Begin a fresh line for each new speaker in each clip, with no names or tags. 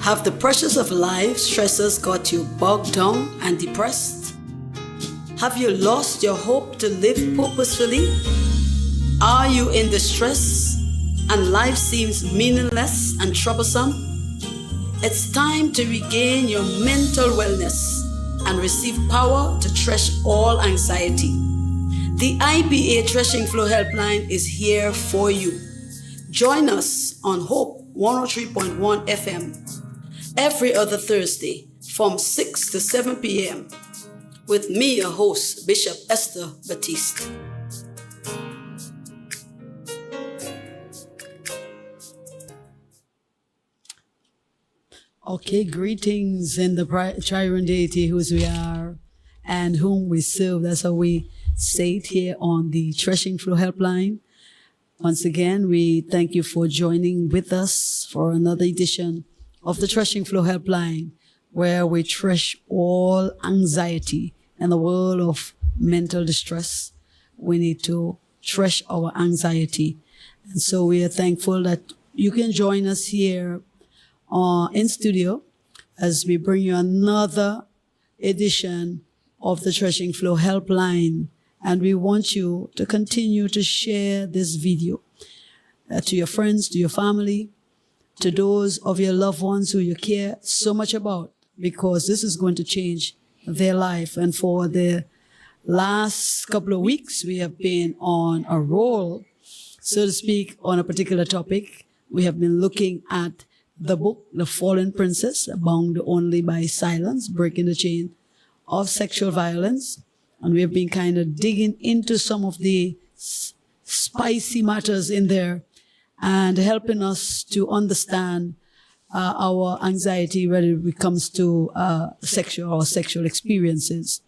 Have the pressures of life stresses got you bogged down and depressed? Have you lost your hope to live purposefully? Are you in distress and life seems meaningless and troublesome? It's time to regain your mental wellness and receive power to thresh all anxiety. The IPA Threshing Flow Helpline is here for you. Join us on Hope 103.1 FM every other Thursday from 6 to 7 p.m. with me, your host, Bishop Esther Baptiste. Okay, greetings in the triune deity whose we are and whom we serve. That's how we say it here on the Threshing Flow Helpline. Once again, we thank you for joining with us for another edition of the Threshing Flow Helpline, where we thresh all anxiety in the world of mental distress. We need to thresh our anxiety. And so we are thankful that you can join us here in studio as we bring you another edition of the Threshing Flow Helpline. And we want you to continue to share this video to your friends, to your family, to those of your loved ones who you care so much about, because this is going to change their life. And for the last couple of weeks, we have been on a roll, so to speak, on a particular topic. We have been looking at the book, The Fallen Princess, Bound Only by Silence, Breaking the Chain of Sexual Violence. And we have been kind of digging into some of the spicy matters in there and helping us to understand our anxiety when it comes to sexual experiences.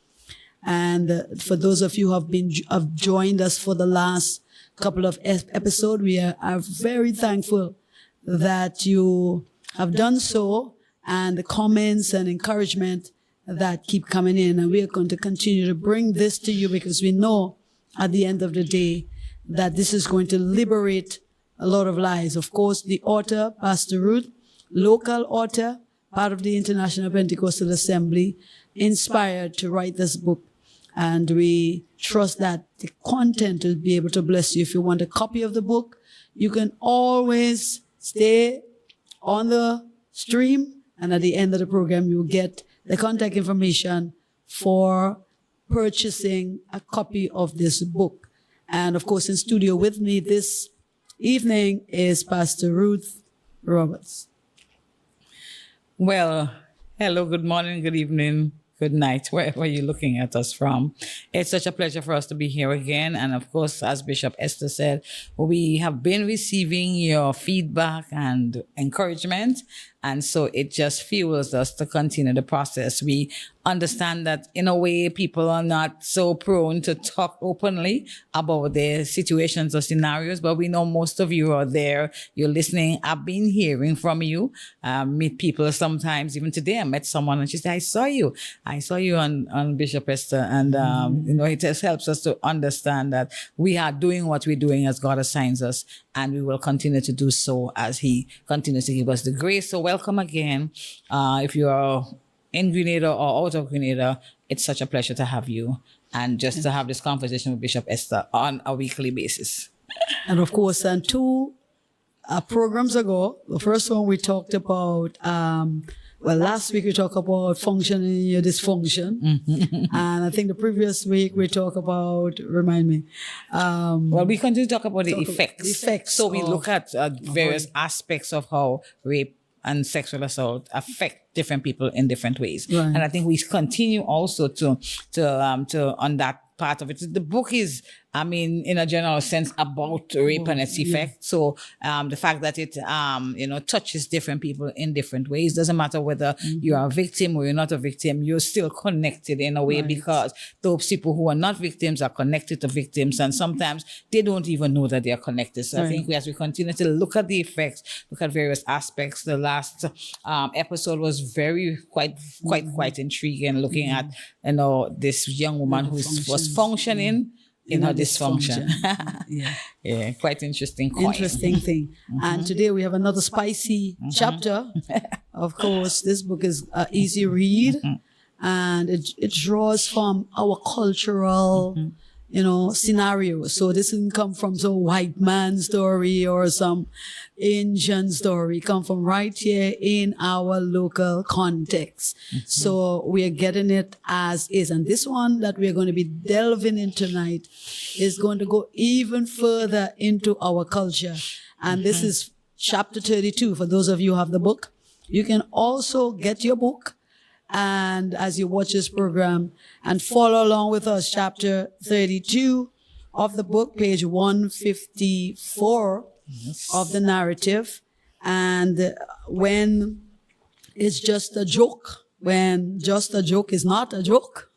And for those of you who have joined us for the last couple of episodes, we are very thankful that you have done so, and the comments and encouragement that keep coming in. And we are going to continue to bring this to you because we know at the end of the day that this is going to liberate a lot of lives. Of course, the author, Pastor Ruth, local author, part of the International Pentecostal Assembly, inspired to write this book. And we trust that the content will be able to bless you. If you want a copy of the book, you can always stay on the stream, and at the end of the program, you'll get the contact information for purchasing a copy of this book. And of course, in studio with me this evening is Pastor Ruth Roberts.
Well, hello, good morning, good evening, good night, wherever you're looking at us from. It's such a pleasure for us to be here again. And of course, as Bishop Esther said, we have been receiving your feedback and encouragement. And so it just fuels us to continue the process. We understand that in a way, people are not so prone to talk openly about their situations or scenarios, but we know most of you are there. You're listening. I've been hearing from you. Meet people sometimes. Even today, I met someone and she said, I saw you on Bishop Esther. And, it just helps us to understand that we are doing what we're doing as God assigns us. And we will continue to do so as He continues to give us the grace. So welcome again. If you are in Grenada or out of Grenada, it's such a pleasure to have you and just to have this conversation with Bishop Esther on a weekly basis.
And of course, and two programs ago, the first one we talked about, last week we talked about functioning in your dysfunction. And I think the previous week we talked about, remind me.
We continue to talk about the effects. So we look at various aspects of how rape and sexual assault affect different people in different ways. Right. And I think we continue also to on that part of it. The book is, in a general sense, about rape and its effect. So the fact that it, touches different people in different ways, doesn't matter whether you are a victim or you're not a victim, you're still connected in a way, because those people who are not victims are connected to victims, and sometimes they don't even know that they are connected. So I think as we continue to look at the effects, look at various aspects, the last episode was quite intriguing, looking at, this young woman who was functioning in her dysfunction. Yeah, quite interesting.
Interesting thing. And today we have another spicy chapter Of course, this book is an easy read, and it draws from our cultural, scenario. So this didn't come from some white man story or some Indian story. It come from right here in our local context. So we are getting it as is. And this one that we're going to be delving in tonight is going to go even further into our culture. And this is chapter 32. For those of you who have the book, you can also get your book, and as you watch this program, and follow along with us, chapter 32 of the book, page 154 of the narrative. And when it's just a joke, when just a joke is not a joke,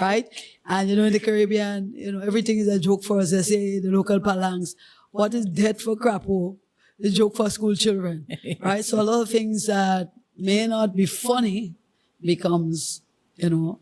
right? And in the Caribbean, everything is a joke for us. They say the local palangs, what is dead for crapo? The joke for school children, right? So a lot of things that may not be funny becomes,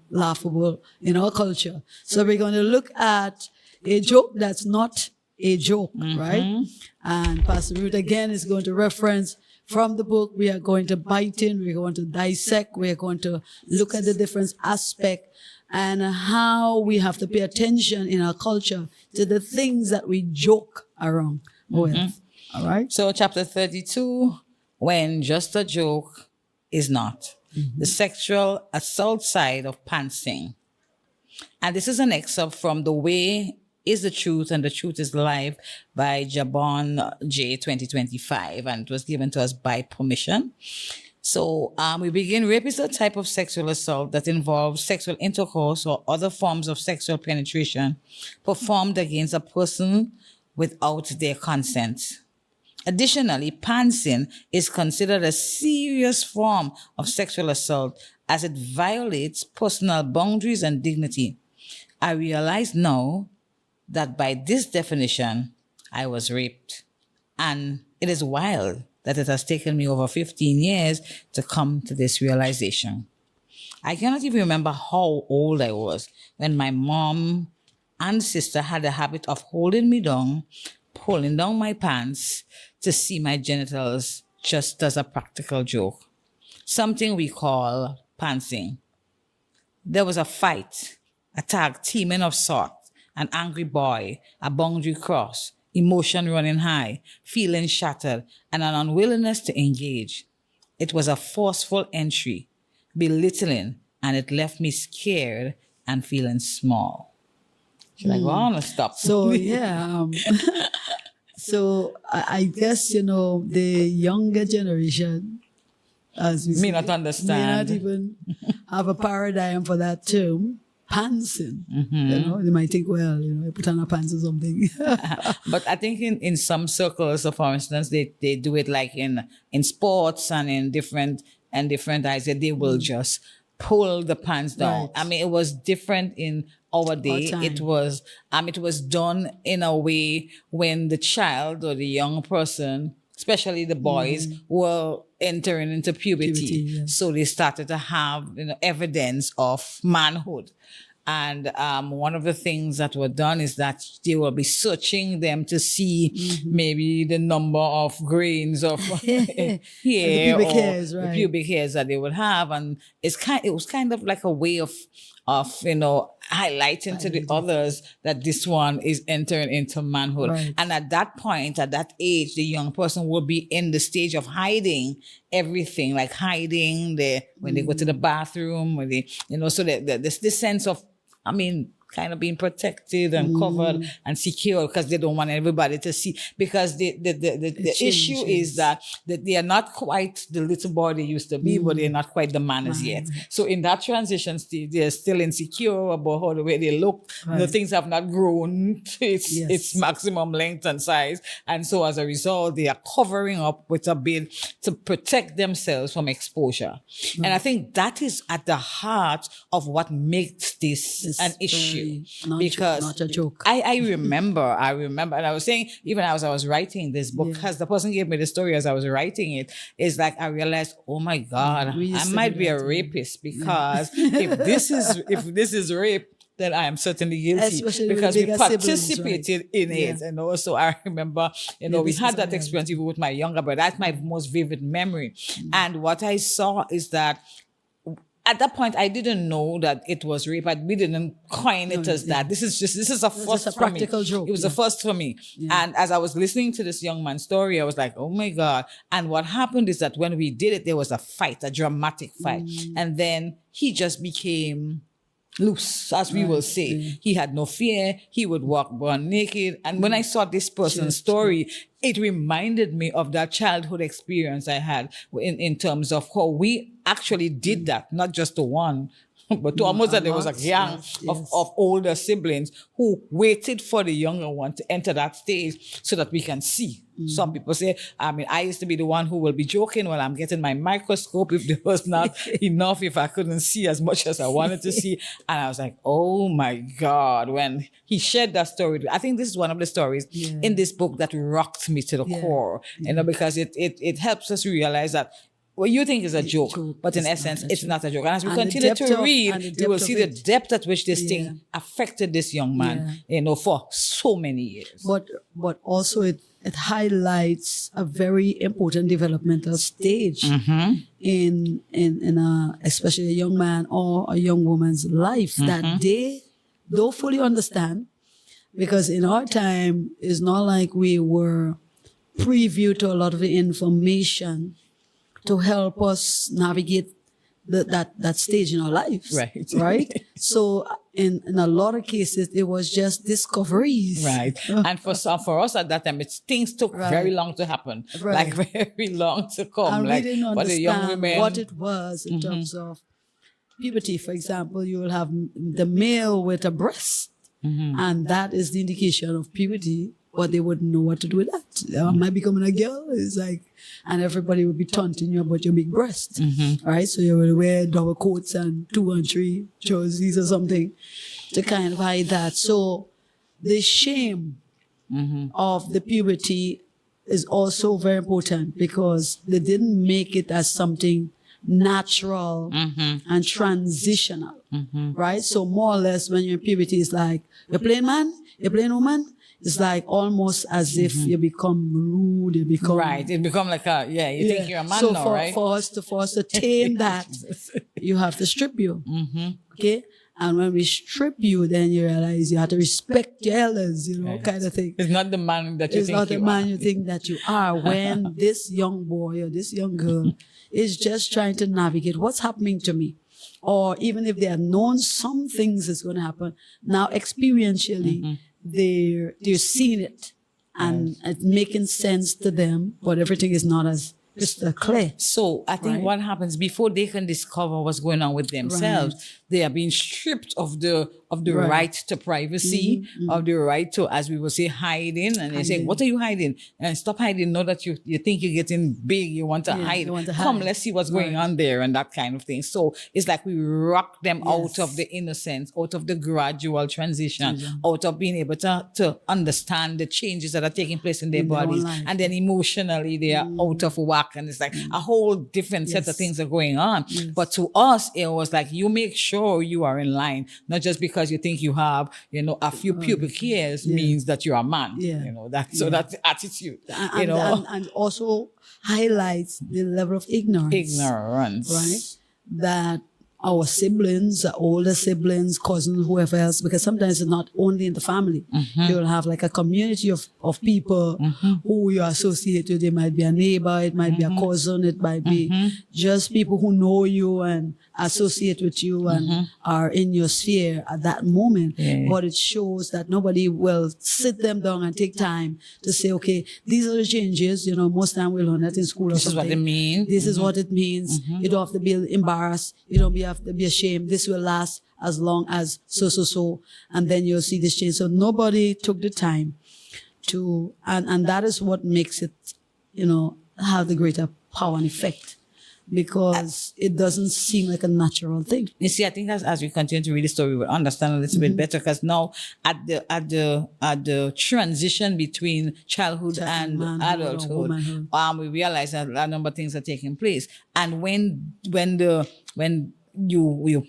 laughable in our culture. So we're going to look at a joke that's not a joke, right? And Pastor Ruth again is going to reference from the book. We are going to bite in, we're going to dissect, we're going to look at the different aspect and how we have to pay attention in our culture to the things that we joke around with. All right?
So chapter 32, when just a joke is not. The sexual assault side of pantsing. And this is an excerpt from The Way is the Truth and the Truth is Life by Jabon J. 2025. And it was given to us by permission. So we begin. Rape is a type of sexual assault that involves sexual intercourse or other forms of sexual penetration performed against a person without their consent. Additionally, pantsing is considered a serious form of sexual assault as it violates personal boundaries and dignity. I realize now that by this definition, I was raped. And it is wild that it has taken me over 15 years to come to this realization. I cannot even remember how old I was when my mom and sister had the habit of holding me down, pulling down my pants to see my genitals just as a practical joke. Something we call pantsing. There was a fight, a tag teaming of sorts, an angry boy, a boundary cross, emotion running high, feelings shattered, and an unwillingness to engage. It was a forceful entry, belittling, and it left me scared and feeling small. Should I go on or stop?
So, yeah. So I guess, the younger generation, as we
may not understand.
May not even have a paradigm for that term, pantsing. They might think, well, you put on a pants or something.
But I think in some circles, so for instance, they do it like in sports and in different eyes, they will just pull the pants down.
Right.
I mean, it was different in our day. It was done in a way when the child or the young person, especially the boys, were entering into puberty.
Yes.
So they started to have evidence of manhood. And one of the things that were done is that they will be searching them to see maybe the number of grains of hair
the pubic hairs,
the
right.
pubic hairs that they would have. And it was kind of like a way of highlighting to the others that this one is entering into manhood.
Right.
And at that point, at that age, the young person will be in the stage of hiding everything, like hiding when they go to the bathroom, when they, so there's this sense of, kind of being protected and covered and secure because they don't want everybody to see. Because the issue is that they are not quite the little boy they used to be, but they're not quite the man as yet. So in that transition stage, they're still insecure about how the way they look.
Right.
Things have not grown to its maximum length and size. And so as a result, they are covering up with a bit to protect themselves from exposure. And I think that is at the heart of what makes this an issue. Because
not a joke.
I remember, and I was saying, even as I was writing this book, because the person gave me the story as I was writing it, is like I realized, oh my God, I might be a rapist because if this is rape, then I am certainly guilty,
Especially
because
with
we
bigger siblings,
participated in it. And also I remember, we
this
had
is
that
how I
experience even with my younger brother. That's my most vivid memory. And what I saw is that at that point, I didn't know that it was rape. We didn't coin it as that. This is a first
a
for me.
practical joke,
It was a first for me. And as I was listening to this young man's story, I was like, oh my God. And what happened is that when we did it, there was a fight, a dramatic fight. And then he just became loose, as we will say. He had no fear. He would walk butt naked. And when I saw this person's story, it reminded me of that childhood experience I had in terms of how we actually did that, not just to one, but to almost that there was a gang of older siblings who waited for the younger one to enter that stage so that we can see. Some people say, I used to be the one who will be joking while I'm getting my microscope if there was not enough, if I couldn't see as much as I wanted to see. And I was like, oh my God, when he shared that story. I think this is one of the stories in this book that rocked me to the core, because it helps us realize that what you think is a joke, but in essence, it's not a joke. And as we continue to read, we will see the depth at which this thing affected this young man, for so many years.
But also it highlights a very important developmental stage in especially a young man or a young woman's life that they don't fully understand, because in our time, it's not like we were preview to a lot of the information to help us navigate that stage in our lives. Right? So in a lot of cases, it was just discoveries.
Right. And for us at that time, things took very long to happen. Like very long to come.
And
like,
we didn't understand
women,
what it was in terms of puberty. For example, you will have the male with a breast. And that is the indication of puberty, but they wouldn't know what to do with that. Am I becoming a girl? It's like, and everybody would be taunting you about your big breasts. Right? So you will wear double coats and 2 and 3 jerseys or something to kind of hide that. So the shame of the puberty is also very important, because they didn't make it as something natural and transitional, right? So more or less when you're in puberty, it's like, you're playing man, you're playing woman. It's like almost as if you become rude, you become...
Right, it become like you think you're a man
so
now, right?
For us to tame that, you have to strip you, okay? And when we strip you, then you realize you have to respect your elders, kind of thing.
It's not the man that you think you are.
It's not the man you think that you are, when this young boy or this young girl is just trying to navigate what's happening to me. Or even if they have known some things is going to happen, now experientially, they're seeing it and it's making sense to them, but everything is not as crystal clear.
So I think what happens before they can discover what's going on with themselves, they are being stripped of the right to privacy, of the right to, as we will say, hiding. And they say, what are you hiding? And stop hiding. Know that you think you're getting big. You want to hide. Come, let's see what's going on there, and that kind of thing. So it's like we rock them out of the innocence, out of the gradual transition, out of being able to understand the changes that are taking place in their bodies. And then emotionally, they are out of whack. And it's like a whole different set of things are going on. But to us, it was like, you make sure you are in line, not just because you think you have, a few pubic hairs means that you're a man. That's the attitude.
And also highlights the level of ignorance. Right? That our siblings, older siblings, cousins, whoever else, because sometimes it's not only in the family. You'll have like a community of people who you associate with. It might be a neighbor, it might be a cousin, it might be just people who know you and associate with you and are in your sphere at that moment. But it shows that nobody will sit them down and take time to say, okay, these are the changes. Most time we learn that in school.
This is what it means.
This is what it means. You don't have to be embarrassed. You don't have to be ashamed. This will last as long as so. And then you'll see this change. So nobody took the time to, and that is what makes it, have the greater power and effect. Because it doesn't seem like a natural thing.
You see, I think as we continue to read the story, we'll understand a little bit better. Because now, at the transition between childhood and adulthood, we realize that a number of things are taking place. And when you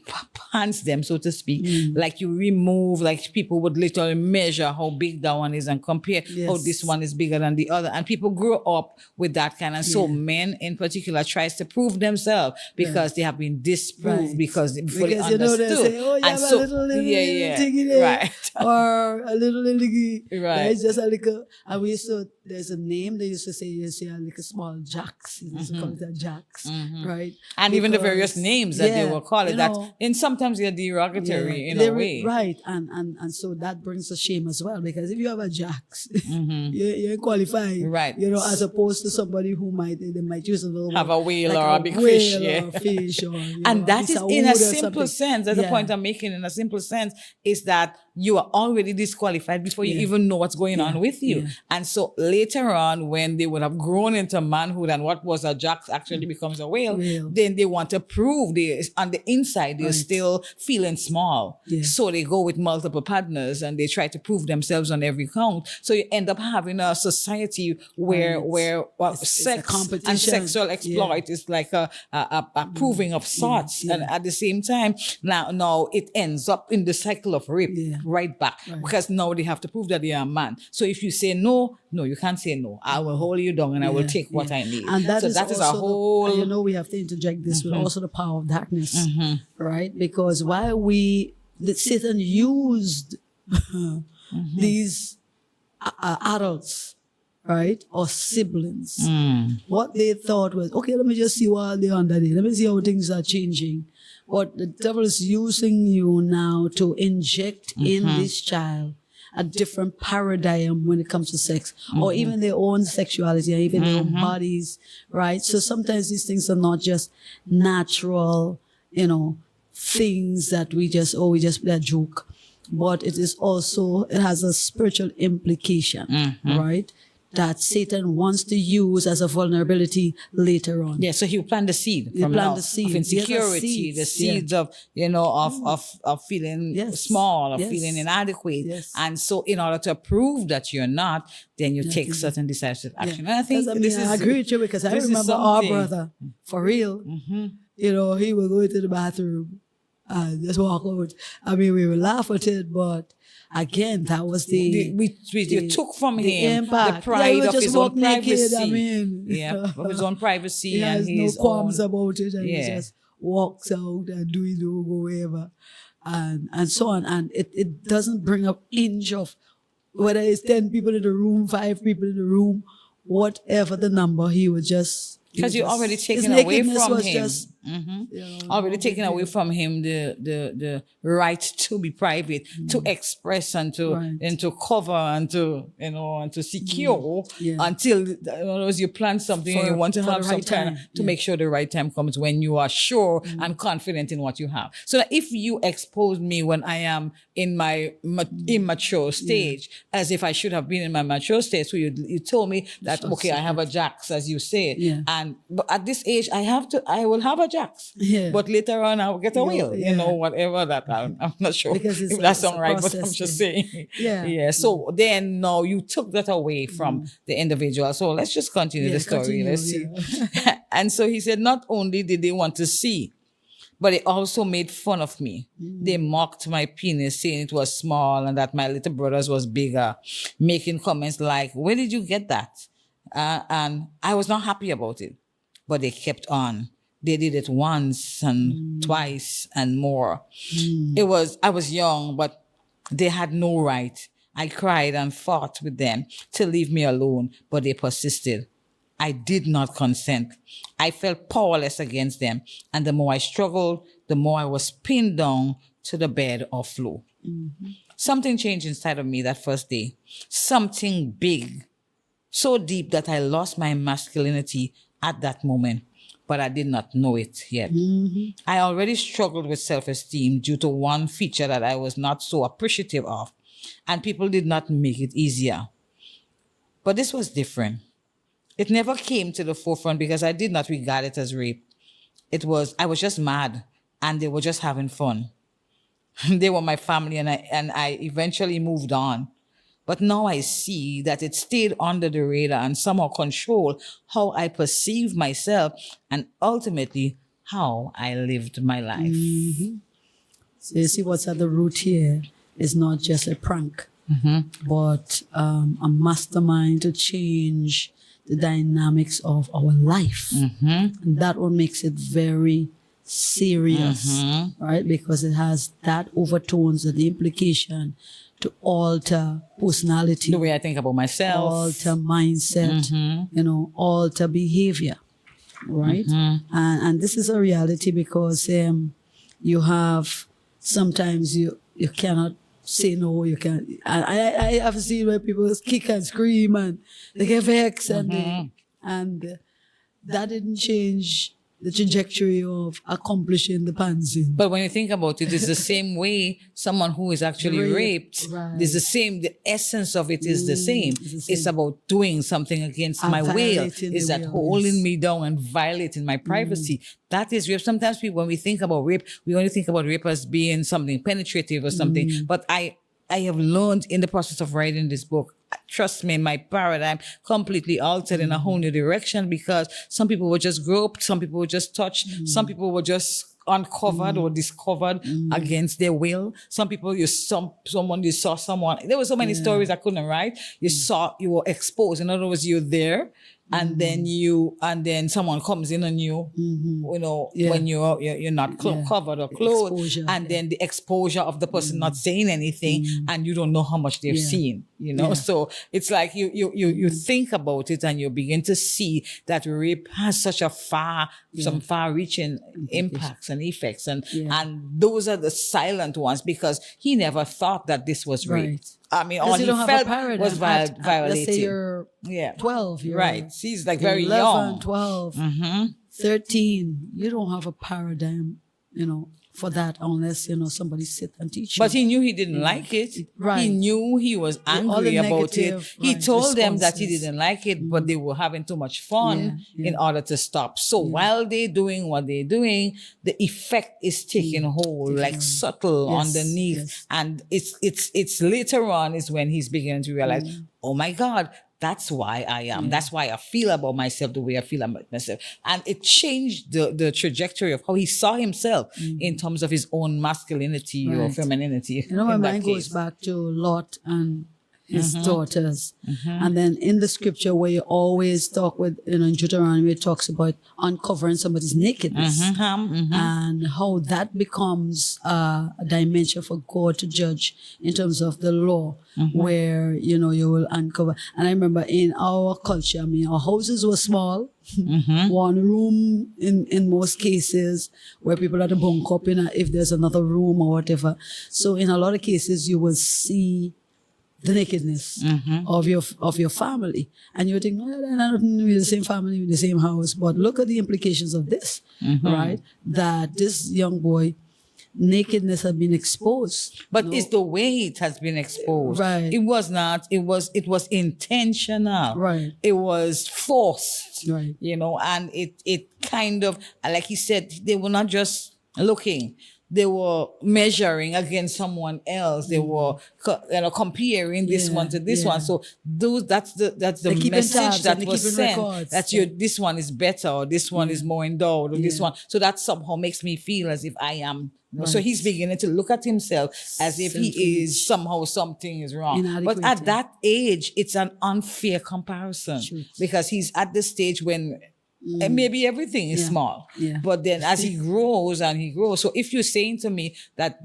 pants them, so to speak, like you remove, like people would literally measure how big that one is and compare how this one is bigger than the other. And people grow up with that kind. And so men in particular tries to prove themselves because they have been disproved because they fully understood.
They say, oh, you have a little thingy there.
Right.
Or a little
Right.
It's just a little, and we used to, there's a name they used to say, you see a little small jacks. You used to call it a jacks, right?
And even the various names that they will call it, that
know,
and sometimes they're derogatory in a way.
Right. And so that brings a shame as well, because if you have a jacks, you're qualified.
Right.
You know, as opposed to somebody who they might use a little
have a whale
like
or a big fish. Yeah.
Or a fish or,
and that is in a simple
something.
sense. That's the point I'm making. In a simple sense, is that you are already disqualified before you even know what's going on with you. And so later on, when they would have grown into manhood and what was a jack actually becomes a whale, then they want to prove on the inside they're still feeling small. So they go with multiple partners and they try to prove themselves on every count. So you end up having a society where sex and sexual exploit is like a proving of sorts. And at the same time, now it ends up in the cycle of rape. Right back, because now they have to prove that they are a man. So if you say no, you can't say no. I will hold you down and I will take what I need.
And that is
a whole.
You know, we have to interject this with also the power of darkness, right? Because while Satan used these adults, right, or siblings, what they thought was, okay, let me just see what they're under there. Let me see how things are changing. But the devil is using you now to inject in this child a different paradigm when it comes to sex, or even their own sexuality, or even their own bodies, right? So sometimes these things are not just natural, things that we just play a joke, but it has a spiritual implication, right? That Satan wants to use as a vulnerability later on.
Yeah, so he'll plant the seed from now of insecurity, the seeds of of feeling small, of feeling inadequate. And so in order to prove that you're not, then you take certain decisive action. And I think
I agree with you, because I remember our brother, for real, he would go into the bathroom and just walk out. I mean, we would laugh at it, but again, that was
you took from him
impact.
the pride of his own privacy.
Of
his own privacy.
He has
his
no qualms about it, and he just walks out and do whatever, and so on. And it doesn't bring up inch of whether it's 10 people in the room, 5 people in the room, whatever the number. He would just,
because you're already taken away from him. Already taken away from him the right to be private, to express and to cover and to secure until you plan something and you want to have some time to make sure the right time comes when you are sure and confident in what you have. So that if you expose me when I am in my immature stage, as if I should have been in my mature stage, so you told me that I have a jacks, as you said, but at this age I will have a jacks. But later on I'll get a wheel, whatever that. I'm not sure if that's all right, but I'm just saying. So then now you took that away from the individual. So let's just continue the story. Let's see. And so he said, not only did they want to see, but they also made fun of me. They mocked my penis, saying it was small and that my little brother's was bigger, making comments like, where did you get that? And I was not happy about it, but they kept on. They did it once and twice and more. I was young, but they had no right. I cried and fought with them to leave me alone, but they persisted. I did not consent. I felt powerless against them. And the more I struggled, the more I was pinned down to the bed or floor. Something changed inside of me that first day. Something big, so deep that I lost my masculinity at that moment. But I did not know it yet. I already struggled with self-esteem due to one feature that I was not so appreciative of, and people did not make it easier. But this was different. It never came to the forefront because I did not regard it as rape. I was just mad, and they were just having fun. They were my family, and I eventually moved on. But now I see that it stayed under the radar and somehow controlled how I perceive myself and ultimately how I lived my life.
So you see what's at the root here is not just a prank, but a mastermind to change the dynamics of our life. And that what makes it very serious, right? Because it has that overtones and the implication to alter personality,
The way I think about myself.
alter mindset, alter behavior, right? And this is a reality because you have, sometimes you cannot say no, you can't. I have seen where people kick and scream and they get vexed and that didn't change the trajectory of accomplishing the pansy.
But when you think about it, it's the same way someone who is actually raped, it's the same, the essence of it is the same. It's about doing something against my will. It's that holding me down and violating my privacy. That is rape. Sometimes people, when we think about rape, we only think about rape as being something penetrative or something. But I have learned in the process of writing this book, trust me, my paradigm completely altered in a whole new direction, because some people were just groped, some people were just touched, some people were just uncovered or discovered against their will. Some people, you saw someone. There were so many stories I couldn't write. You were exposed. In other words, you're there. And then someone comes in on you, when you're not covered or clothed, exposure, then the exposure of the person not saying anything, and you don't know how much they've seen, So it's like you think about it and you begin to see that rape has such a some far-reaching impacts and effects, and those are the silent ones, because he never thought that this was rape.
Right.
I mean, all he felt was violated.
Let's say you're 12.
Right. He's like very
11,
young.
12, 13. You don't have a paradigm, for that unless, somebody sit and teach you.
But he knew he didn't like it.
Right.
He knew he was angry about it. He told them that he
responses.
didn't like it, but they were having too much fun in order to stop. So while they're doing what they're doing, the effect is taking hold, like subtle underneath.
Yes.
And it's later on is when he's beginning to realize, oh my God, that's why I am. That's why I feel about myself the way I feel about myself. And it changed the trajectory of how he saw himself in terms of his own masculinity or femininity.
My mind goes back to Lot and his daughters. And then in the scripture where you always talk with, in Deuteronomy, it talks about uncovering somebody's nakedness and how that becomes a dimension for God to judge in terms of the law, where, you will uncover. And I remember in our culture, our houses were small, one room in most cases, where people had to bunk up in if there's another room or whatever. So in a lot of cases, you will see the nakedness of your family, and you think, no, they're not in the same family, in the same house. But look at the implications of this, right? That this young boy, nakedness had been exposed.
But it's the way it has been exposed.
Right.
It was not. It was intentional.
Right.
It was forced.
Right.
And it kind of, like he said, they were not just looking. They were measuring against someone else. They were, comparing this one to this one. So that's the message that was sent.
Records.
That this one is better, or this one is more endowed, or this one. So that somehow makes me feel as if I am. So he's beginning to look at himself as if he is somehow something is wrong. But at that age, it's an unfair comparison, because he's at the stage when. And maybe everything is small, but then as he grows, so if you're saying to me that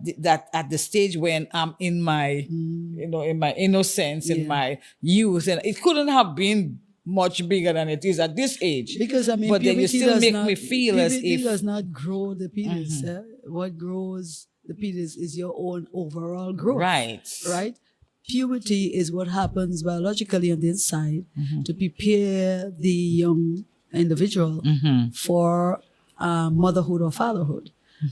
at the stage when I'm in my, in my innocence, in my youth, and it couldn't have been much bigger than it is at this age.
Because
but then you still make me feel as if
does not grow the penis. What grows the penis is your own overall growth. Right. Puberty is what happens biologically on the inside to prepare the young individual for motherhood or fatherhood.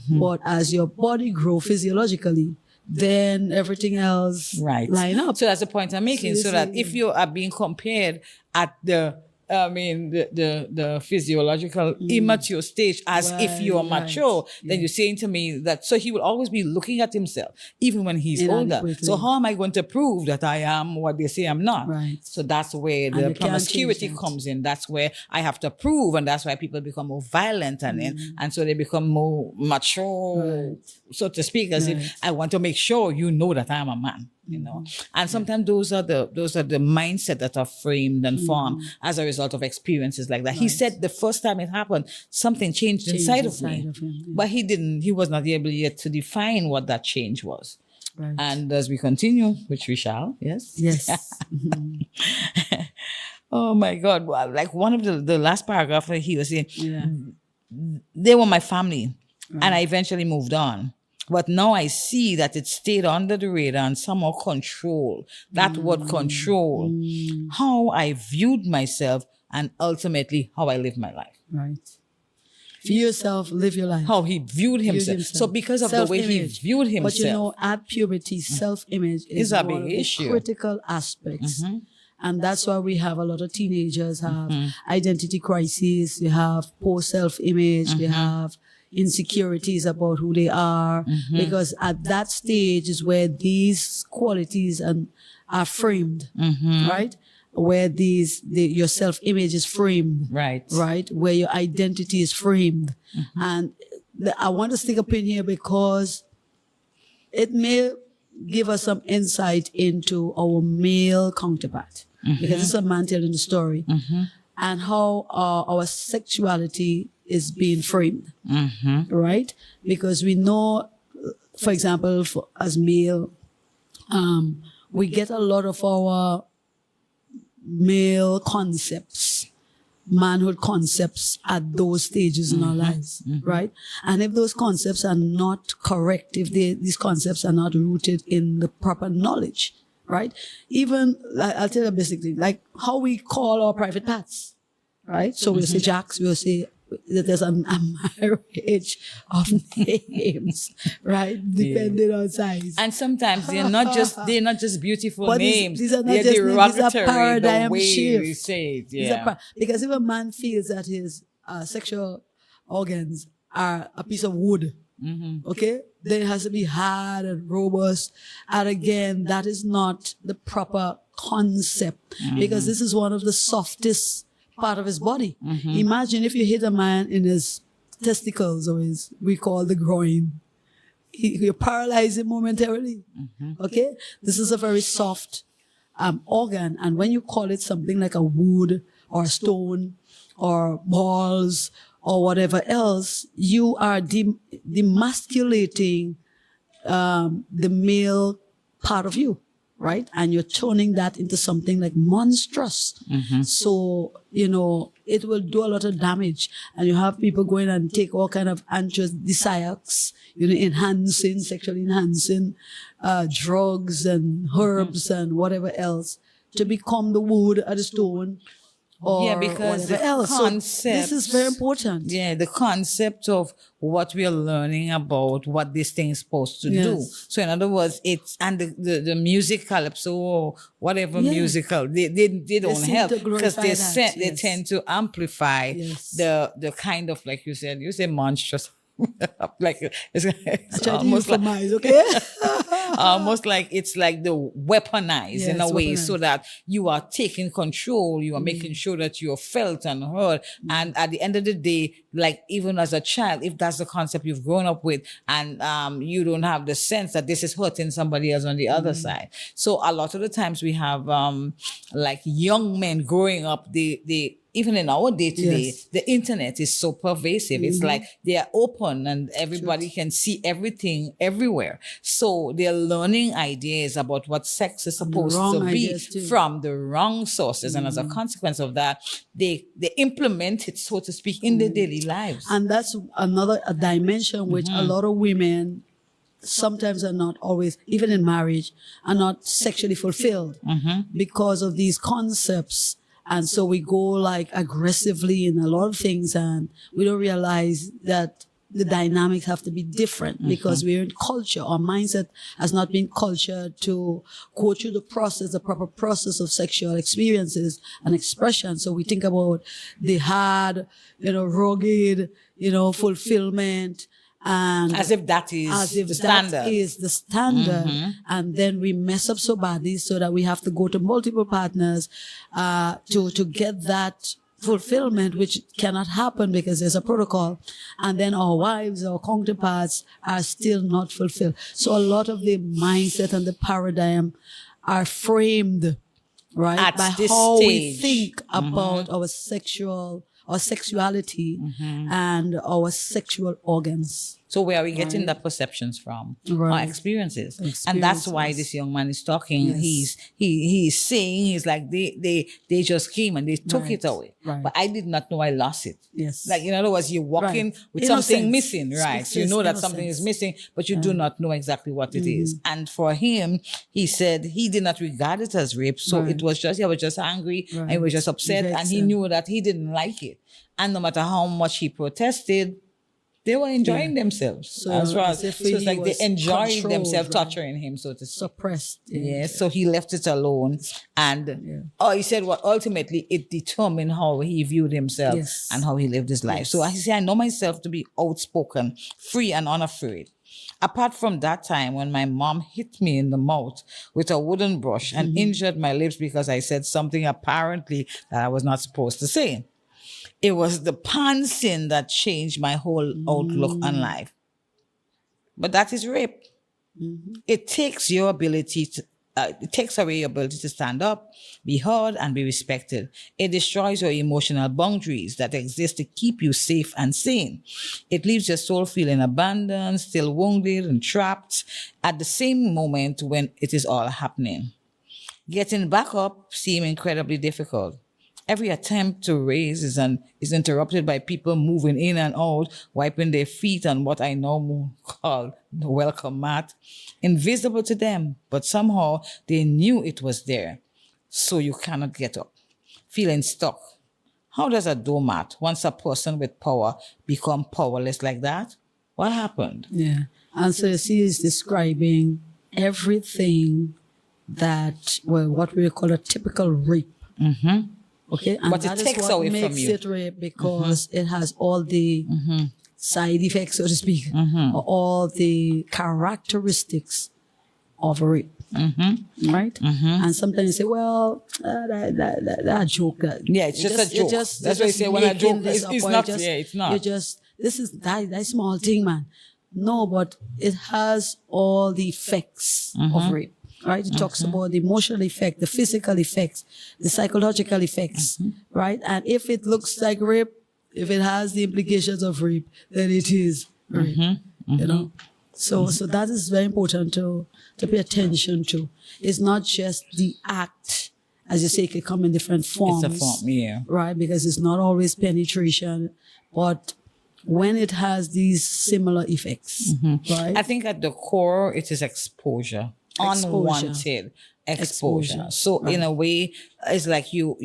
But as your body grows physiologically, then everything else line up.
So that's the point I'm making. So that if you are being compared at the the physiological immature stage as if you are mature, then you're saying to me that, so he will always be looking at himself, even when he's older. So how am I going to prove that I am what they say I'm not?
Right.
So that's where the promiscuity comes in. That's where I have to prove, and that's why people become more violent and so they become more mature, so to speak, as if I want to make sure you know that I'm a man. You know, and sometimes those are the mindset that are framed and formed as a result of experiences like that. He said the first time it happened, something changed inside of him, but he was not able yet to define what that change was. Right. And as we continue, which we shall, yes. Oh my God! Well, like one of the last paragraph he was saying, they were my family, and I eventually moved on. But now I see that it stayed under the radar and somehow control, that word control, how I viewed myself and ultimately how I live my life.
Right. View yourself, live your life.
How he viewed himself. So because of the way he viewed himself.
But you know, at puberty, self-image is
a
one
big
of the
issue.
Critical aspects. And that's why we have a lot of teenagers have identity crises. They have poor self-image. They have insecurities about who they are, because at that stage is where these qualities are framed, right? Where your self-image is framed, right? Where your identity is framed. And I want to stick a pin here because it may give us some insight into our male counterpart, because it's a man telling the story, and how our sexuality is being framed, right? Because we know, for example, as male, we get a lot of our male concepts, manhood concepts at those stages in our lives, right? And if those concepts are not correct, if these concepts are not rooted in the proper knowledge, right? Even, I'll tell you basically, like how we call our private parts, right? So we'll say Jacks, we'll say that there's a marriage of names, right? Depending on size.
And sometimes they're not just beautiful
but
names.
These are not
they're
just names,
derogatory,
these are paradigm
the way
shift.
we say it.
Because if a man feels that his sexual organs are a piece of wood, okay, then it has to be hard and robust. And again, that is not the proper concept, because this is one of the softest part of his body. Imagine if you hit a man in his testicles, or we call the groin. You paralyze him momentarily. Okay? This is a very soft organ. And when you call it something like a wood or a stone or balls or whatever else, you are demasculating the male part of you, right? And you're turning that into something like monstrous. So, you know, it will do a lot of damage. And you have people going and take all kind of aphrodisiacs, you know, sexually enhancing drugs and herbs and whatever else to become the wood or the stone. Or
because the
else.
concept,
so this is very important.
Yeah, the concept of what we are learning about what this thing is supposed to do. So in other words, it's and the music calypso or whatever musical, they don't help because they tend to amplify the kind of, like you said, monstrous. Like it's almost like almost like it's like the weaponized in a way, so that you are taking control, you are making sure that you're felt and heard. And at the end of the day, like even as a child, if that's the concept you've grown up with, and you don't have the sense that this is hurting somebody else on the other side. So a lot of the times we have like young men growing up, they even in our day-to-day, the internet is so pervasive. It's like they are open and everybody can see everything everywhere. So they're learning ideas about what sex is supposed to be from the wrong sources. And as a consequence of that, they implement it, so to speak, in their daily lives.
And that's a dimension which a lot of women sometimes are not always, even in marriage, are not sexually fulfilled because of these concepts. And so we go like aggressively in a lot of things, and we don't realize that the dynamics have to be different because we're in culture. Our mindset has not been cultured to go through the proper process of sexual experiences and expression. So we think about the hard, rugged, fulfillment, and
as if that is the standard.
That is the standard. And then we mess up so badly so that we have to go to multiple partners to get that fulfillment, which cannot happen because there's a protocol. And then our wives, our counterparts are still not fulfilled. So a lot of the mindset and the paradigm are framed, right,
at
by
this
how
stage.
we think about our sexuality and our sexual organs.
So where are we getting that perceptions from?
Right.
Our experiences. And that's why this young man is talking.
Yes.
He's saying, he's like, they just came and they took it away.
Right.
But I did not know I lost it.
Yes.
Like, in other words, you're walking with
Innocence.
something missing, right? So you know that
Innocence.
something is missing, but you do not know exactly what it is. And for him, he said he did not regard it as rape. So he was just angry and he was just upset, and he knew that he didn't like it. And no matter how much he protested, they were enjoying themselves. So it's like they enjoyed themselves torturing him, so to speak.
Suppressed.
Yes. So he left it alone. And he said what ultimately it determined how he viewed himself and how he lived his life. So I say, I know myself to be outspoken, free and unafraid. Apart from that time when my mom hit me in the mouth with a wooden brush and injured my lips because I said something apparently that I was not supposed to say. It was the pantsing that changed my whole outlook on life. But that is rape. It takes your ability to, it takes away your ability to stand up, be heard, and be respected. It destroys your emotional boundaries that exist to keep you safe and sane. It leaves your soul feeling abandoned, still wounded and trapped at the same moment when it is all happening. Getting back up seems incredibly difficult. Every attempt to raise is interrupted by people moving in and out, wiping their feet on what I now call the welcome mat. Invisible to them, but somehow they knew it was there. So you cannot get up. Feeling stuck. How does a doormat, once a person with power, become powerless like that? What happened?
Yeah. And so she is describing everything that, what we call a typical rape. Okay, and
but it takes away from you.
Makes it rape because it has all the side effects, so to speak, or all the characteristics of rape, right? And sometimes you say, "Well, that joke."
It's just a joke. That's why you say when a joke it's not. It's not.
You just this is that small thing, man. No, but it has all the effects of rape. Right? It talks about the emotional effect, the physical effects, the psychological effects, right? And if it looks like rape, if it has the implications of rape, then it is rape, So that is very important to pay attention to. It's not just the act, as you say, it can come in different forms.
It's a form,
right? Because it's not always penetration, but when it has these similar effects, right?
I think at the core, it is exposure. Unwanted exposure. So in a way, it's like you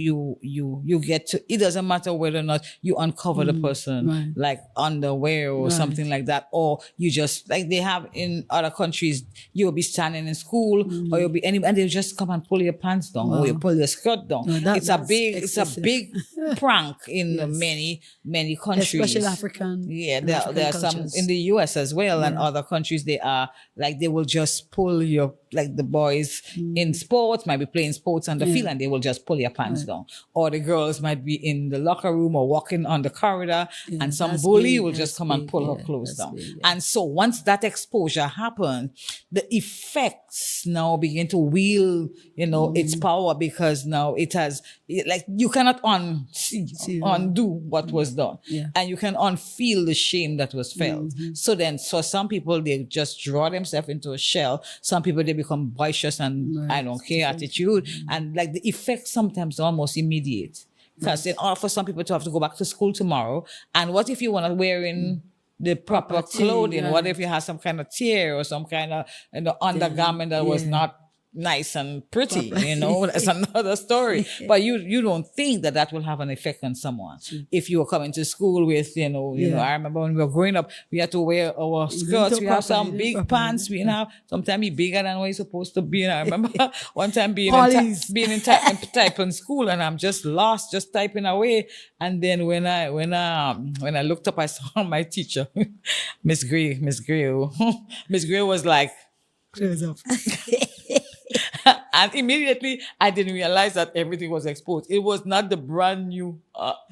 get to, it doesn't matter whether or not you uncover the person like underwear or something like that, or you just, like they have in other countries, you'll be standing in school or you'll be and they'll just come and pull your pants down or you pull your skirt down. It's a big prank in many countries,
especially African.
There are some in the US as well, and other countries. They are like, they will just pull your, like the boys in sports might be playing sports on the field and they will just pull your pants down, or the girls might be in the locker room or walking on the corridor and some bully will just come and pull her clothes down. And so once that exposure happened, the effects now begin to wield, its power, because now it has, like, you cannot undo what was done, and you can unfeel the shame that was felt. So some people, they just draw themselves into a shell. Some people, they become boisterous and I don't care attitude, and like the effects sometimes almost immediate. Because in order for some people to have to go back to school tomorrow, and what if you want to wear in the proper clothing? What if you have some kind of tear or some kind of undergarment that was not nice and pretty, that's another story. But you don't think that will have an effect on someone. If you were coming to school with, I remember when we were growing up, we had to wear our skirts. We have some big pants. We have sometimes bigger than what you're supposed to be. And I remember one time being in typing school, and I'm just lost, just typing away. And then when I looked up, I saw my teacher, Miss Gray. Miss Gray was like,
close up.
And immediately I didn't realize that everything was exposed. It was not the brand new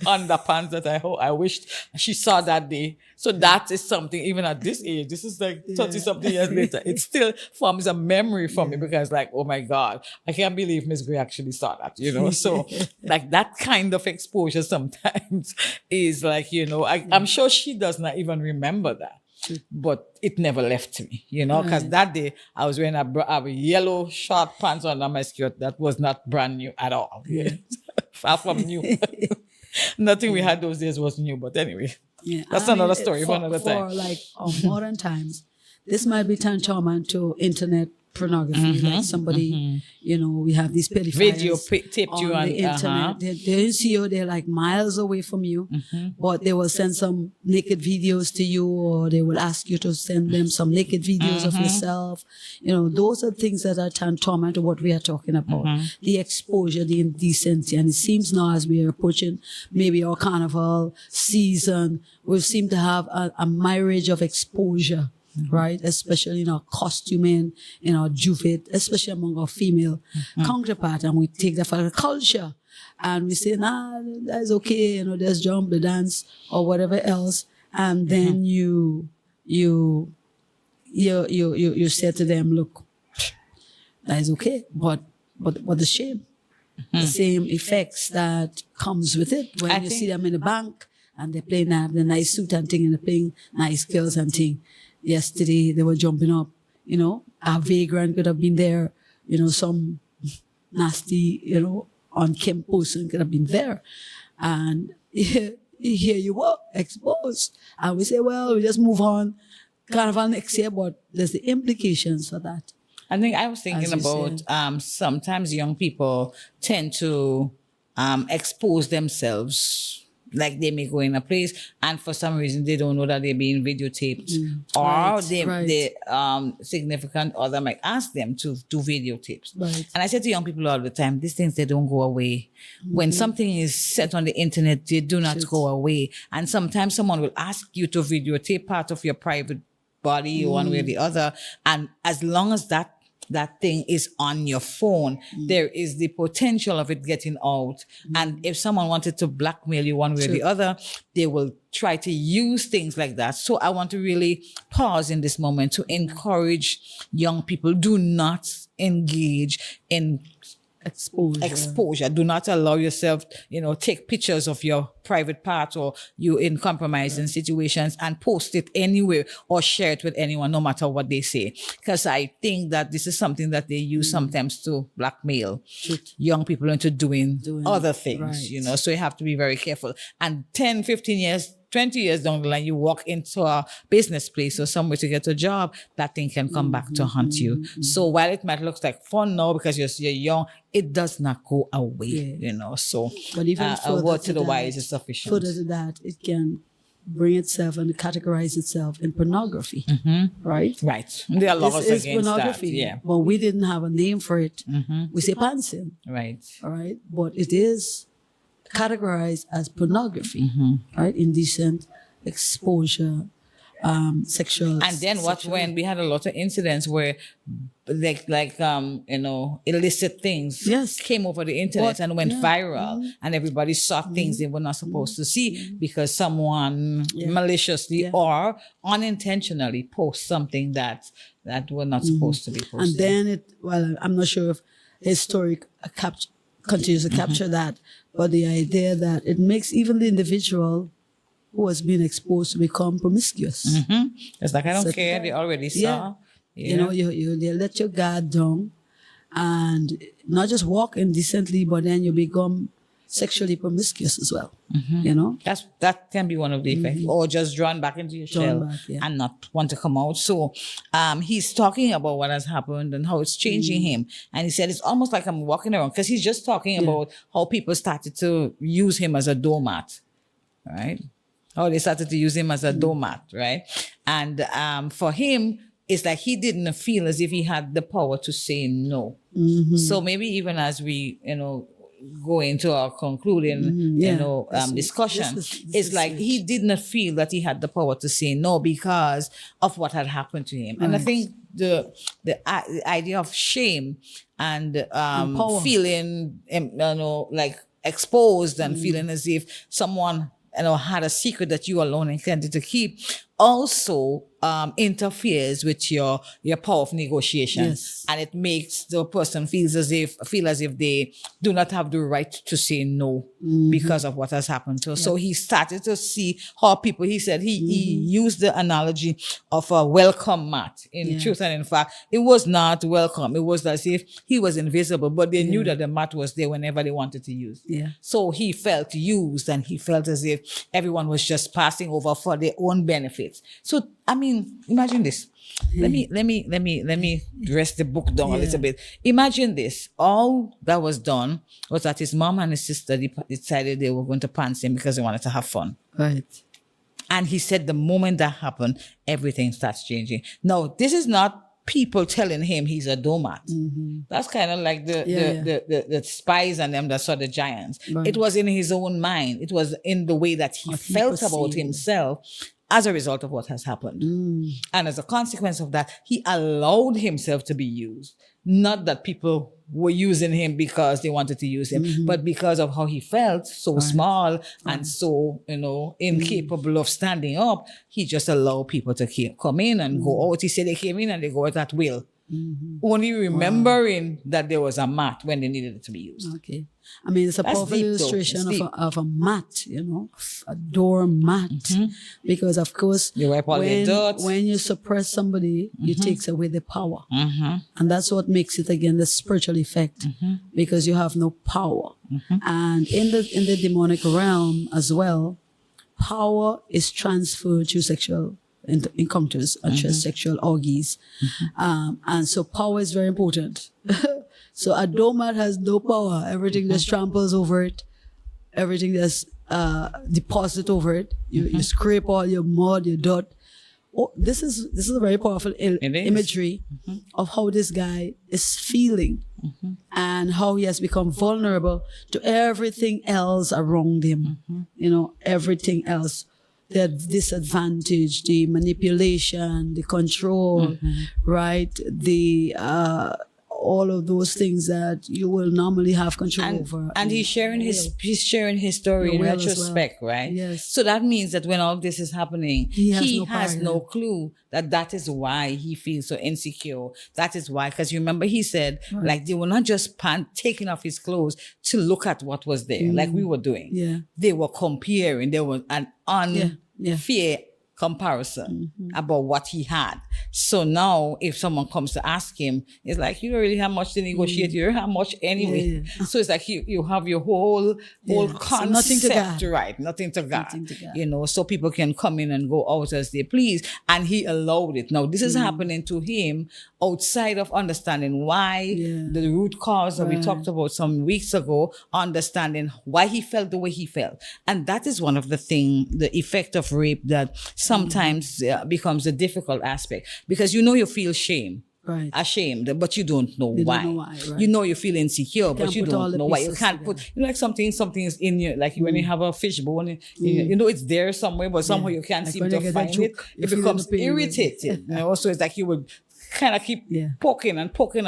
underpants that I wished she saw that day. So that is something, even at this age, this is like 30 something years later, it still forms a memory for me, because like, oh my God, I can't believe Miss Gray actually saw that, So like that kind of exposure sometimes is like, I'm sure she does not even remember that. But it never left me, because that day I was wearing a yellow short pants under my skirt that was not brand new at all. Far from new. Nothing we had those days was new, but anyway, that's another story for another time.
For like modern times, this might be tantamount to internet pornography, like somebody, we have these pedophiles
video taped you on
the internet. They see you, they're like miles away from you, but they will send some naked videos to you, or they will ask you to send them some naked videos of yourself. Those are things that are tantamount to what we are talking about. The exposure, the indecency. And it seems now, as we are approaching maybe our carnival season, we seem to have a marriage of exposure. Right, especially in our costuming, in our duvet, especially among our female counterpart, and we take that for the culture, and we say, nah, that's okay, just jump the dance or whatever else, and then you say to them, look, that is okay, but the shame, the same effects that comes with it when you see them in the bank and they're playing the nice suit and thing, and they're playing nice girls and thing. Yesterday, they were jumping up, a vagrant could have been there, some nasty, unkempt person could have been there. And here you were, exposed. And we say, well, we just move on, carnival next year, but there's the implications for that.
I think I was thinking about sometimes young people tend to expose themselves. Like they may go in a place and for some reason they don't know that they're being videotaped, or the significant other might ask them to do videotapes.
Right.
And I say to young people all the time, these things, they don't go away. When something is set on the internet, they do not go away. And sometimes someone will ask you to videotape part of your private body one way or the other. And as long as that thing is on your phone, there is the potential of it getting out. And if someone wanted to blackmail you one way or the other, they will try to use things like that. So I want to really pause in this moment to encourage young people, do not engage in exposure. Do not allow yourself, take pictures of your private part or you in compromising situations and post it anywhere or share it with anyone, no matter what they say. Because I think that this is something that they use sometimes to blackmail young people into doing other things, so you have to be very careful. And 10, 15 years, 20 years down the line, you walk into a business place or somewhere to get a job, that thing can come back to haunt you. So while it might look like fun now because you're young, it does not go away, So
but even
a word to the wise is sufficient.
Further to that, it can bring itself and categorize itself in pornography, right?
Right. There are laws
This is
against
pornography.
that. Yeah.
But we didn't have a name for it. We say pantsing.
Right.
All right. But it is categorized as pornography, right? Indecent exposure, sexual.
And then when we had a lot of incidents where illicit things came over the internet and went viral, and everybody saw things they were not supposed to see because someone maliciously or unintentionally post something that were not supposed to be posted.
And then I'm not sure if historic continues to capture that, but the idea that it makes even the individual who has been exposed to become promiscuous.
It's like, I don't care, they already saw.
Yeah. You let your guard down and not just walk indecently, but then you become sexually promiscuous as well. You know,
That can be one of the effects, or just drawn back into your shell
back, yeah.
and not want to come out. So, he's talking about what has happened and how it's changing him. And he said it's almost like I'm walking around, because he's just talking about how people started to use him as a doormat, right? How they started to use him as a doormat, right? And for him, it's like he didn't feel as if he had the power to say no. So maybe even as we, go into our concluding, discussion, it's like he did not feel that he had the power to say no because of what had happened to him. And I think the idea of shame and feeling, like exposed and feeling as if someone, had a secret that you alone intended to keep, also interferes with your power of negotiation, and it makes the person feel as if they do not have the right to say no because of what has happened to us. So he started to see how people. He said he used the analogy of a welcome mat. In truth and in fact, it was not welcome. It was as if he was invisible, but they knew that the mat was there whenever they wanted to use. So he felt used, and he felt as if everyone was just passing over for their own benefits. So I mean, imagine this. Let me dress the book down a little bit. Imagine this. All that was done was that his mom and his sister decided they were going to pants him because they wanted to have fun.
Right.
And he said the moment that happened, everything starts changing. Now, this is not people telling him he's a doormat. That's kind of like the spies and them that saw the giants. Right. It was in his own mind. It was in the way that he felt about himself as a result of what has happened. And as a consequence of that, he allowed himself to be used. Not that people were using him because they wanted to use him, but because of how he felt, so small and so, incapable of standing up, he just allowed people to come in and go out. He said they came in and they go out at will. Only remembering that there was a mat when they needed it to be used.
Okay. I mean, it's a powerful illustration of a mat, a door mat. Because, of course, when you suppress somebody, you take away the power. And that's what makes it, again, the spiritual effect, because you have no power. And in the demonic realm as well, power is transferred through sexual encounters, just sexual orgies. And so power is very important. So a doormat has no power. Everything just tramples over it. Everything just deposit over it. You scrape all your mud, your dirt. Oh, this is a very powerful imagery of how this guy is feeling and how he has become vulnerable to everything else around him. Everything else. The disadvantage, the manipulation, the control, right? The all of those things that you will normally have control over.
And he's sharing his story in retrospect, right?
Yes.
So that means that when all this is happening, he has no clue that is why he feels so insecure. That is why, because you remember he said, like, they were not just taking off his clothes to look at what was there, like we were doing.
Yeah.
They were comparing. There was an unfair comparison about what he had. So now if someone comes to ask him, it's like, you don't really have much to negotiate. You don't have much anyway. So it's like you have your whole concept,
nothing to guard.
Right? Nothing to guard. So people can come in and go out as they please. And he allowed it. Now this is happening to him outside of understanding why the root cause that we talked about some weeks ago, understanding why he felt the way he felt. And that is one of the effect of rape that sometimes becomes a difficult aspect, because you feel shame.
Right.
Ashamed, but you don't know why.
Don't know why, right.
You feel insecure, but you don't know why. You can't put, like something is in you, like when you have a fish bone, it's there somewhere, but somehow you can't seem to find it. It becomes irritated. So it's like you would kind of keep poking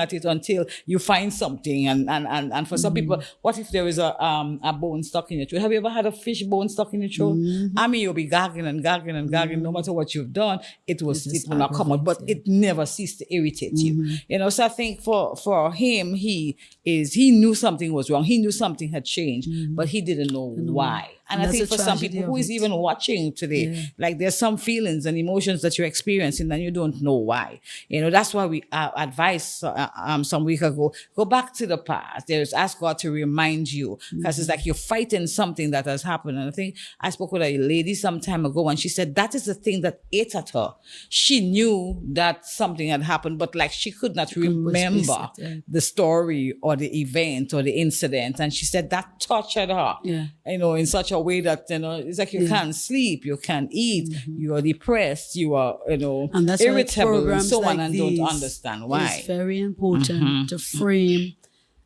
at it until you find something. And for some people, what if there is a bone stuck in your throat? Have you ever had a fish bone stuck in your throat? I mean, you'll be gagging and gagging and gagging. No matter what you've done, it will not come out, but it never ceased to irritate you. So I think for him, he knew something was wrong. He knew something had changed, but he didn't know why. And I
that's
think
the
for some
tragedy
people who
of
is
it.
even watching today, like there's some feelings and emotions that you're experiencing and you don't know why. That's why we advised some week ago, go back to the past. There's ask God to remind you, because it's like you're fighting something that has happened. And I think I spoke with a lady some time ago, and she said that is the thing that ate at her. She knew that something had happened, but like she could not remember the story or the event or the incident. And she said that tortured her, in such a way that, it's like you can't sleep, you can't eat, you are depressed, you are,
and that's
irritable and so
like
on, and don't understand why.
It's very important to frame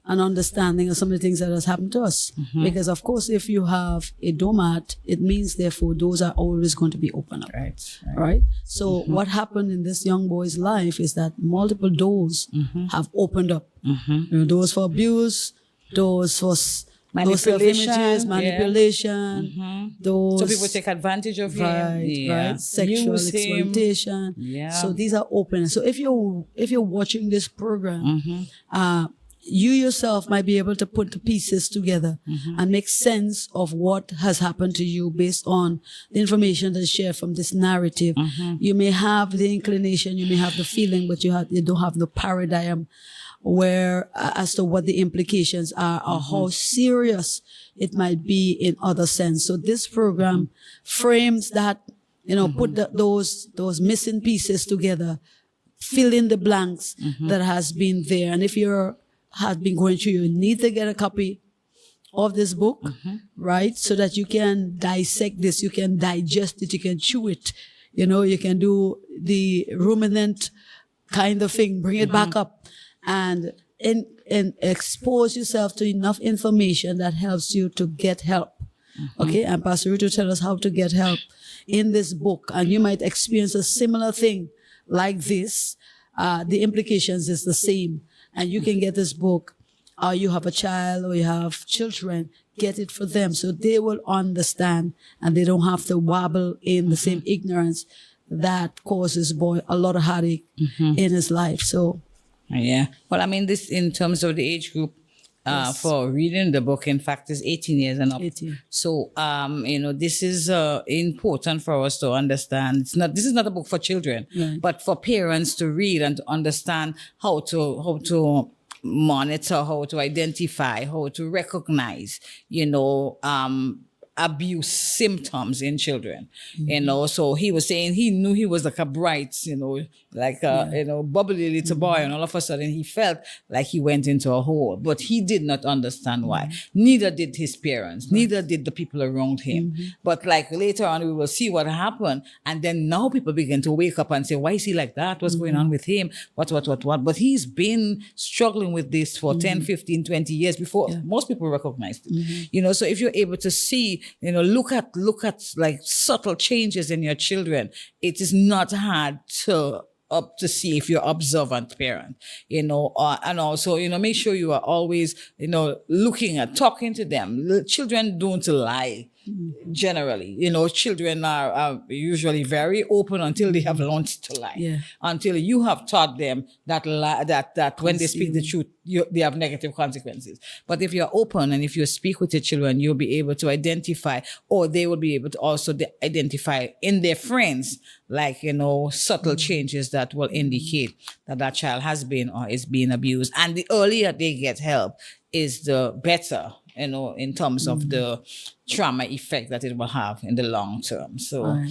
an understanding of some of the things that has happened to us. Because of course, if you have a doormat, it means therefore doors are always going to be open up. Right? So what happened in this young boy's life is that multiple doors have opened up. Doors for abuse, doors for manipulation, those.
So people take advantage of him.
Right. Sexual exploitation. So these are open. So if you're watching this program, you yourself might be able to put the pieces together and make sense of what has happened to you based on the information that's shared from this narrative. You may have the inclination, you may have the feeling, but you don't have the paradigm where as to what the implications are or how serious it might be in other sense. So this program frames that, put those missing pieces together, fill in the blanks that has been there. And if you have been going through, you need to get a copy of this book, right? So that you can dissect this, you can digest it, you can chew it, you can do the ruminant kind of thing, bring it back up and expose yourself to enough information that helps you to get help. Okay, and Pastor Ruth will tell us how to get help in this book. And you might experience a similar thing like this. The implications is the same. And you can get this book, or you have a child or you have children, get it for them so they will understand and they don't have to wobble in the same ignorance that causes boy a lot of heartache in his life. So,
well, I mean, this in terms of the age group for reading the book, in fact, is 18 years and up.
18.
So, this is important for us to understand. This is not a book for children, but for parents to read and to understand how to monitor, how to identify, how to recognize, abuse symptoms in children. So he was saying he knew he was like a bright, bubbly little boy, and all of a sudden he felt like he went into a hole, but he did not understand why. Neither did his parents, neither did the people around him. But like later on, we will see what happened. And then now people begin to wake up and say, why is he like that? What's going on with him? What? But he's been struggling with this for 10, 15, 20 years before most people recognized it. So if you're able to see, look at like subtle changes in your children, it is not hard to see if you're observant parent, and also, make sure you are always, looking at, talking to them. The children don't lie. Generally, children are usually very open until they have learned to lie. Until you have taught them that when they speak the truth, they have negative consequences. But if you're open and if you speak with your children, you'll be able to identify, or they will be able to also identify in their friends, like, subtle changes that will indicate that child has been or is being abused. And the earlier they get help is the better, in terms of the trauma effect that it will have in the long term. So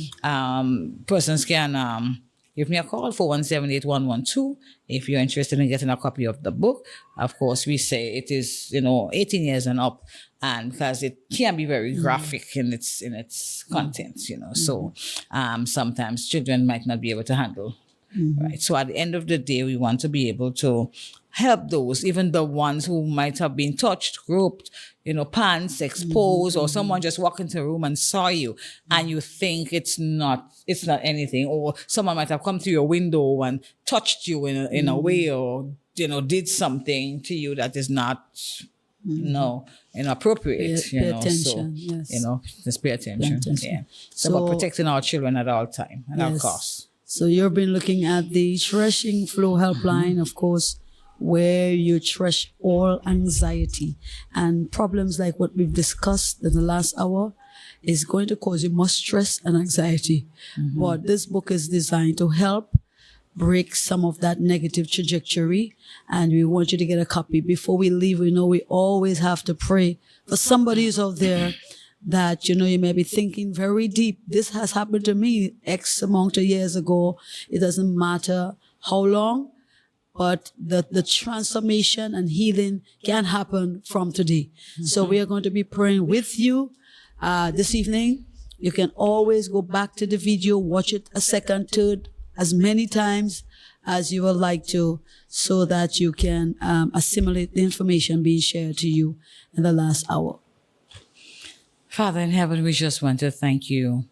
persons can give me a call, 417-8112, if you're interested in getting a copy of the book. Of course, we say it is, 18 years and up, and because it can be very graphic in its contents, So sometimes children might not be able to handle. Right. So at the end of the day, we want to be able to help those, even the ones who might have been touched, groped, pants exposed, or someone just walked into a room and saw you and you think it's not anything, or someone might have come to your window and touched you in a way, or, did something to you that is not, inappropriate,
pay attention,
so, just pay attention. So about protecting our children at all time, at all costs.
So you've been looking at the Threshing Flow Helpline, of course, where you thresh all anxiety and problems like what we've discussed in the last hour. is going to cause you more stress and anxiety. But this book is designed to help break some of that negative trajectory. And we want you to get a copy. Before we leave, we know we always have to pray for somebody who's out there that, you may be thinking very deep. This has happened to me X amount of years ago. It doesn't matter how long, but the transformation and healing can happen from today. So we are going to be praying with you this evening. You can always go back to the video, watch it a second, third, as many times as you would like to, so that you can assimilate the information being shared to you in the last hour.
Father in heaven, we just want to thank you.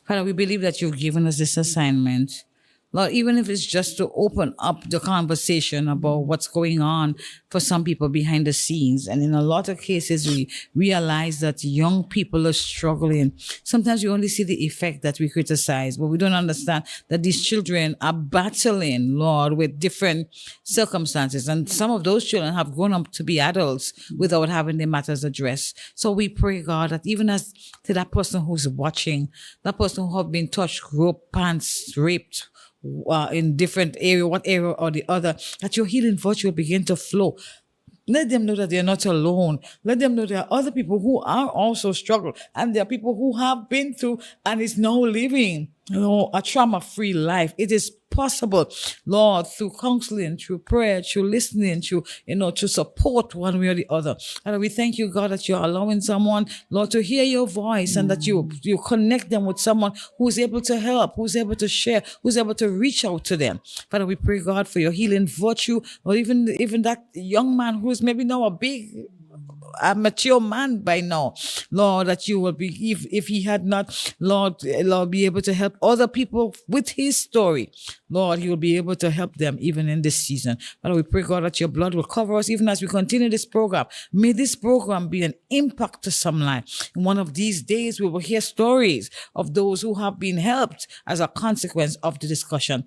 Father, we believe that you've given us this assignment. Lord, even if it's just to open up the conversation about what's going on for some people behind the scenes. And in a lot of cases, we realize that young people are struggling. Sometimes we only see the effect that we criticize, but we don't understand that these children are battling, Lord, with different circumstances. And some of those children have grown up to be adults without having their matters addressed. So we pray, God, that even as to that person who's watching, that person who have been touched, groped, pants, raped, in different area, one area or the other, that your healing virtue will begin to flow. Let them know that they are not alone. Let them know there are other people who are also struggling, and there are people who have been through and is now living, a trauma-free life. It is possible, Lord, through counseling, through prayer, through listening, through, to support one way or the other. And we thank you, God, that you're allowing someone, Lord, to hear your voice and that you connect them with someone who's able to help, who's able to share, who's able to reach out to them. Father, we pray, God, for your healing virtue, or even that young man who's maybe now a mature man by now, Lord, that you will be, if he had not, Lord, be able to help other people with his story, Lord, he will be able to help them even in this season. Father, we pray, God, that your blood will cover us even as we continue this program. May this program be an impact to some life. In one of these days, we will hear stories of those who have been helped as a consequence of the discussion.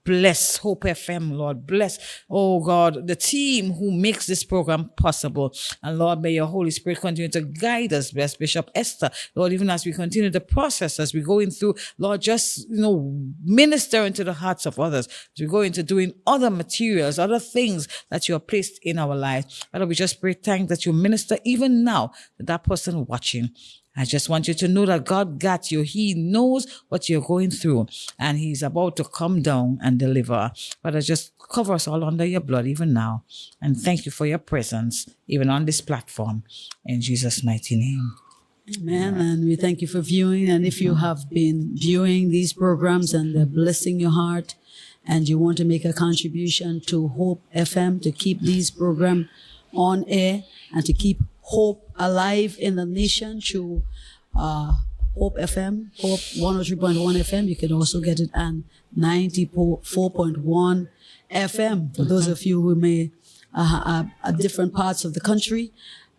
Bless Hope FM, Lord. Bless, oh God, the team who makes this program possible. And Lord, may your Holy Spirit continue to guide us. Bless Bishop Esther, Lord, even as we continue the process, as we're going through, Lord, just, minister into the hearts of others, as we go into doing other materials, other things that you have placed in our lives. Father, we just pray, thank that you minister even now to that person watching. I just want you to know that God got you. He knows what you're going through, and he's about to come down and deliver. Father, just cover us all under your blood even now. And thank you for your presence, even on this platform. In Jesus' mighty name.
Amen. And we thank you for viewing. And if you have been viewing these programs and they're blessing your heart, and you want to make a contribution to Hope FM to keep these programs on air and to keep hope alive in the nation through Hope FM, Hope 103.1 FM. You can also get it on 94.1 FM. For those of you who may at different parts of the country,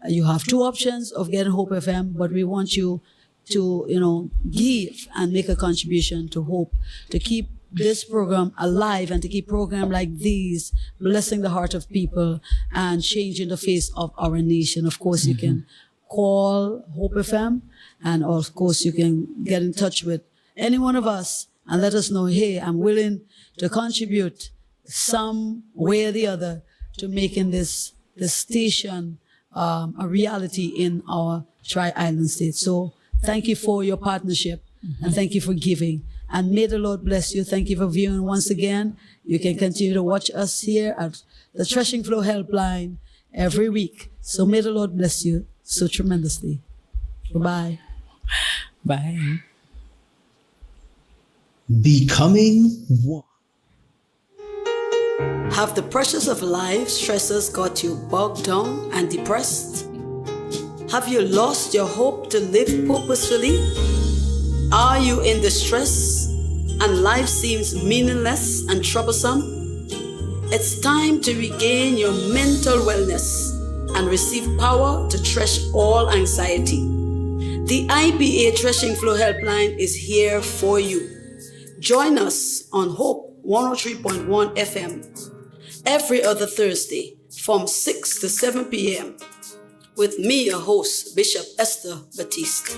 you have two options of getting Hope FM, but we want you to, give and make a contribution to Hope to keep this program alive and to keep programs like these blessing the heart of people and changing the face of our nation. Of course, you can call Hope FM, and of course, you can get in touch with any one of us and let us know, hey, I'm willing to contribute some way or the other to making this station a reality in our Tri-Island state. So thank you for your partnership and thank you for giving. And may the Lord bless you. Thank you for viewing once again. You can continue to watch us here at the Threshing Flow Helpline every week. So may the Lord bless you so tremendously. Bye-bye.
Bye.
Becoming one.
Have the pressures of life stresses got you bogged down and depressed? Have you lost your hope to live purposefully? Are you in distress and life seems meaningless and troublesome? It's time to regain your mental wellness and receive power to thresh all anxiety. The IPA Threshing Flow Helpline is here for you. Join us on Hope 103.1 FM every other Thursday from 6 to 7 p.m. with me, your host, Bishop Esther Baptiste.